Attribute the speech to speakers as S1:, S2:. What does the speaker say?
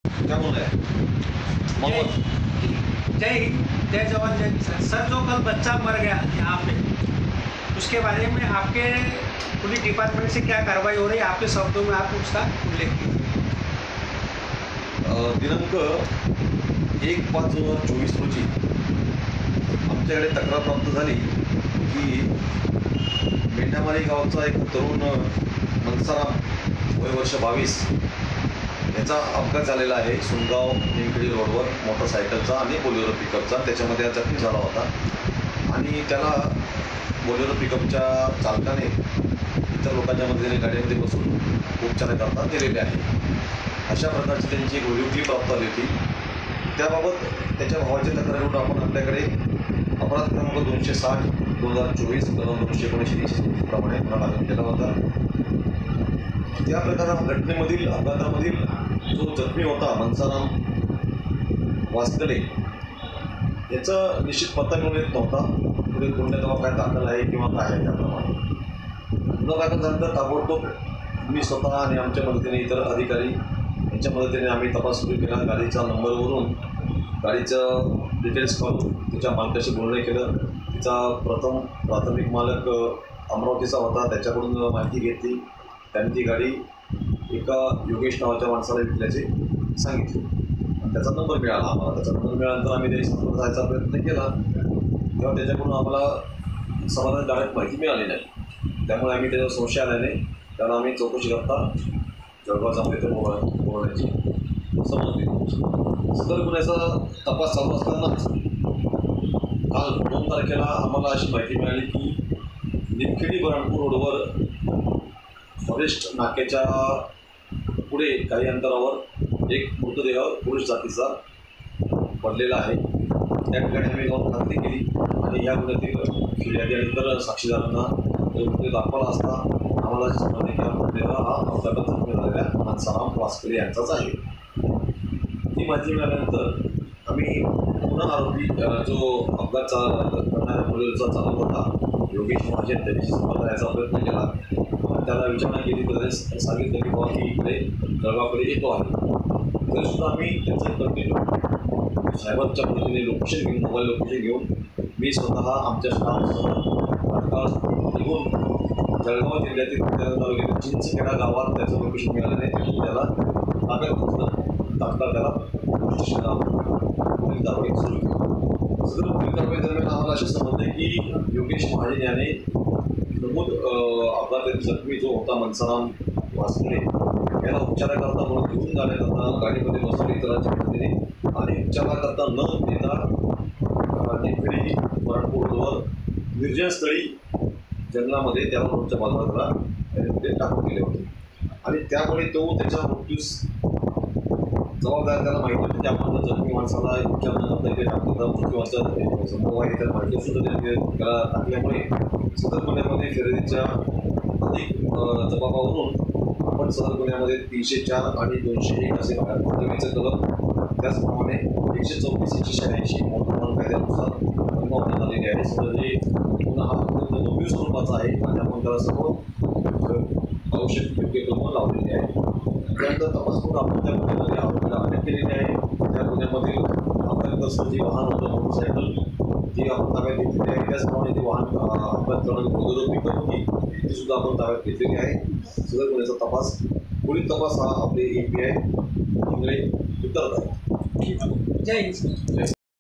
S1: क्या बोल रहे हैं मोहम्मद?
S2: जय हिंद, जय जवान जय किसान। सर, जो कल बच्चा मर गया यहाँ पे, उसके बारे में आपके पुलिस डिपार्टमेंट से क्या कार्रवाई हो रही है, आपके शब्दों में आप उसका उल्लेख कीजिए।
S1: दिनांक 1/5/2024 रोजी आमच्याकडे तक्रार प्राप्त झाली की मेंढामारी गावचा एक तरुण मनसाराम वय वर्ष 22 याचा अपघात झालेला आहे सुनगाव निमखेडी रोडवर मोटरसायकलचा आणि बोलेरो पिकअपचा. त्याच्यामध्ये जखमी झाला होता आणि त्याला बोलेरो पिकअपच्या चालकाने इतर लोकांच्या मदतीने गाडीमध्ये बसून उपचाराकरता नेलेले आहे. अशा प्रकारची त्यांची एक व्हिडिओ क्लिप प्राप्त आली होती. त्याबाबत त्याच्या भावाच्या तक्रारीवरून आपण आपल्याकडे अपराध क्रमांक 260/2024 कलम 219 प्रमाणे गुन्हा दाखल केला होता. त्या घटनेमधील अपघातामधील जो जखमी होता मनसाराम वास्कले याचं निश्चित पत्ता मिळून येत नव्हता. पुढे कोणत्या दवाखान्यात दाखल आहे किंवा काय आहे त्याप्रमाणे गुन्हा दाखल झाल्यानंतर ताबडतोब मी स्वतः आणि आमच्या मदतीने इतर अधिकारी यांच्या मदतीने आम्ही तपास सुरू केला. गाडीच्या नंबरवरून गाडीचं डिटेल्स काढून तिच्या मालकाशी बोलणे केलं. तिचा प्राथमिक मालक अमरावतीचा होता, त्याच्याकडून माहिती घेतली. त्यांनी ती गाडी एका योगेश नावाच्या माणसाला विकल्याचे सांगितले आणि त्याचा नंबर मिळाला आम्हाला. त्याचा नंबर मिळाल्यानंतर आम्ही त्याची संपर्क साधायचा प्रयत्न केला तेव्हा त्याच्याकडून आम्हाला समाधानकारक माहिती मिळाली नाही. त्यामुळे आम्ही त्याच्यावर संशय आल्याने त्याला आम्ही चौकशी करता जळगाव जांभेकर बोलण्याची समज दिली. सदर गुन्ह्याचा तपास चालू असतानाच काल 2 तारखेला आम्हाला अशी माहिती मिळाली की निमखेडी बरणपूर रोडवर फॉरेस्ट नाक्याच्या पुढे काही अंतरावर एक मृतदेह पुरुष जातीचा पडलेला आहे. त्या ठिकाणी आम्ही जाऊन खात्री केली आणि या गुन्ह्यातील फिर्यादी आणि इतर साक्षीदारांना मृतदेह दाखवला असता आम्हाला समजले की हा मृतदेह हा अपघातात जखमी झालेल्या मनसाराम वास्कले यांचाच आहे. ती माहिती मिळाल्यानंतर आम्ही पुन्हा आरोपी जो अपघात करणाऱ्या मुलीचा चालक होता योगेश महाजन त्याच्याशी संपर्क करायचा प्रयत्न केला. त्याला विचारणा केली तर सांगितलं की बाबा की इकडे जळगावकडे येतो आहे. तरीसुद्धा आम्ही त्याचं कंटिन्यू सायबरच्या पद्धतीने लोकेशन घेऊन मोबाईल लोकेशन घेऊन मी स्वतः आमच्या स्टाफसह तात्काळ निघून जळगाव जिल्ह्यातील तालुक्यातील चिंचखेडा गावात त्याचं लोकेशन मिळाल्याने तिथून त्याला ताब्यात घेतलं. तात्काळ त्याला पोलीस कारवाई सुरू केली. सदर पोलीस कारवाई दरम्यान आम्हाला असे समजले की योगेश महाजन याने नमूद अपघातात जखमी जो होता मनसाराम वास्कले याला उपचाराकरता म्हणून घेऊन जाण्याकरता गाडीमध्ये बसवली इतरांच्या मदतीने आणि उपचाराकरता न देता निमखेडी बरणपूर रोडवर निर्जनस्थळी जंगलामध्ये त्याला रोडच्या बाजूला त्याला टाकून गेले होते आणि त्यामुळे तो त्याच्या मृत्यूस जबाबदार त्याला माहिती होती की आपण जखमी माणसाला उपचार न करता इथे टाकतो मृत्यूचा संभव आहे. त्या माहितीसुद्धा त्याला टाकल्यामुळे सदर गुन्ह्यामध्ये फिर्यादीच्या अधिक जबाबावरून आपण सदर गुन्ह्यामध्ये 304 आणि 201 असे जमिनीचं कलम त्याचप्रमाणे 134 186 मोटर कायद्यानुसार बनवण्यात आलेली आहे. सदर हे गुन्हा हा अत्यंत गंभीर स्वरूपाचा आहे आणि आपण त्याला सर्व आवश्यक योग्य कलम लावलेली आहे. त्यानंतर तपास करून आपण त्या गुन्ह्यामध्ये आरोपीला अटक केलेली आहे. त्या गुन्ह्यामधील अपघातग्रस्त जी वाहन होतं मोटरसायकल ती आपण ताब्यात घेतलेली आहे. त्याचप्रमाणे ती वाहन अपघात करणारी बोलेरो पिकअप होती ती सुद्धा आपण ताब्यात घेतलेली आहे. सदर गुन्ह्याचा तपास पुढील तपास हा आपले API इंगळे करत आहे.
S2: जय हिंद.